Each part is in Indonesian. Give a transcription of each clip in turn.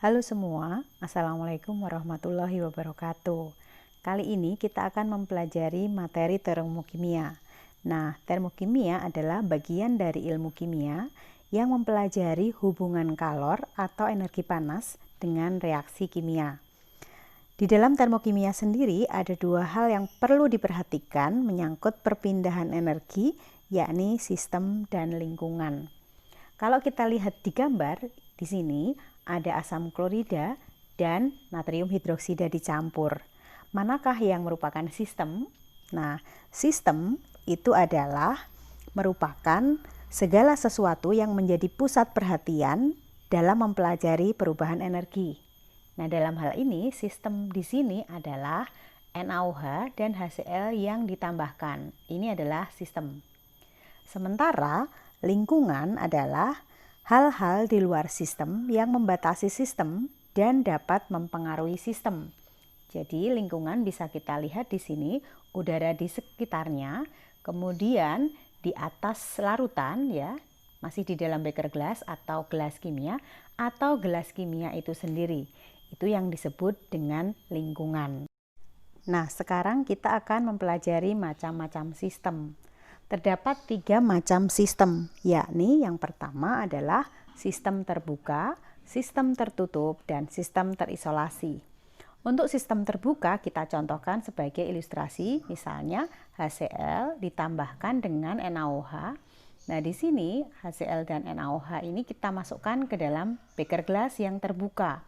Halo semua, Assalamualaikum warahmatullahi wabarakatuh. Kali ini kita akan mempelajari materi termokimia. Nah, termokimia adalah bagian dari ilmu kimia yang mempelajari hubungan kalor atau energi panas dengan reaksi kimia. Di dalam termokimia sendiri ada dua hal yang perlu diperhatikan menyangkut perpindahan energi, yakni sistem dan lingkungan. Kalau kita lihat di gambar, di sini ada asam klorida dan natrium hidroksida dicampur. Manakah yang merupakan sistem? Nah, sistem itu adalah merupakan segala sesuatu yang menjadi pusat perhatian dalam mempelajari perubahan energi. Nah, dalam hal ini sistem di sini adalah NaOH dan HCl yang ditambahkan. Ini adalah sistem. Sementara lingkungan adalah hal-hal di luar sistem yang membatasi sistem dan dapat mempengaruhi sistem. Jadi lingkungan bisa kita lihat di sini, udara di sekitarnya, kemudian di atas larutan ya, masih di dalam beker gelas atau gelas kimia, atau gelas kimia itu sendiri. Itu yang disebut dengan lingkungan. Nah, sekarang kita akan mempelajari macam-macam sistem. Terdapat 3 macam sistem, yakni yang pertama adalah sistem terbuka, sistem tertutup, dan sistem terisolasi. Untuk sistem terbuka kita contohkan sebagai ilustrasi, misalnya HCl ditambahkan dengan NaOH. Nah, di sini HCl dan NaOH ini kita masukkan ke dalam beker gelas yang terbuka.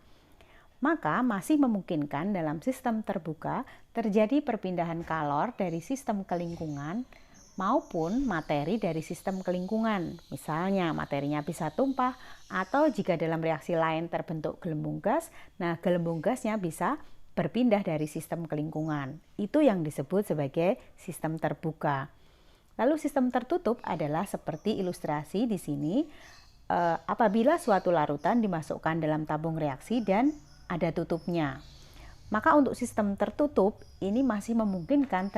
Maka masih memungkinkan dalam sistem terbuka terjadi perpindahan kalor dari sistem ke lingkungan maupun materi dari sistem ke lingkungan. Misalnya materinya bisa tumpah atau jika dalam reaksi lain terbentuk gelembung gas, nah gelembung gasnya bisa berpindah dari sistem ke lingkungan. Itu yang disebut sebagai sistem terbuka. Lalu sistem tertutup adalah seperti ilustrasi di sini, apabila suatu larutan dimasukkan dalam tabung reaksi dan ada tutupnya. Maka untuk sistem tertutup ini masih memungkinkan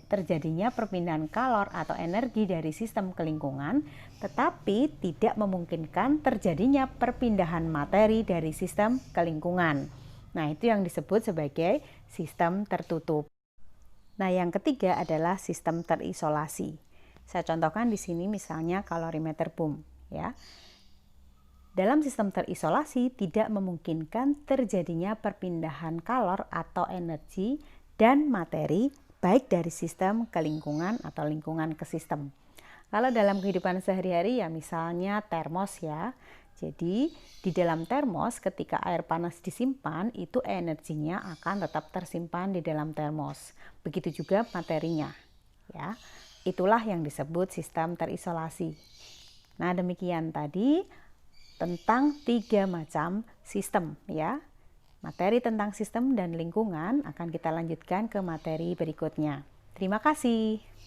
terjadinya perpindahan kalor atau energi dari sistem ke lingkungan, tetapi tidak memungkinkan terjadinya perpindahan materi dari sistem ke lingkungan. Nah, itu yang disebut sebagai sistem tertutup. Nah, yang ketiga adalah sistem terisolasi. Saya contohkan di sini misalnya kalorimeter boom ya. Dalam sistem terisolasi tidak memungkinkan terjadinya perpindahan kalor atau energi dan materi baik dari sistem ke lingkungan atau lingkungan ke sistem. Kalau dalam kehidupan sehari-hari ya misalnya termos ya. Jadi di dalam termos ketika air panas disimpan itu energinya akan tetap tersimpan di dalam termos. Begitu juga materinya ya. Itulah yang disebut sistem terisolasi. Nah, demikian tadi tentang 3 macam sistem ya. Materi tentang sistem dan lingkungan akan kita lanjutkan ke materi berikutnya. Terima kasih.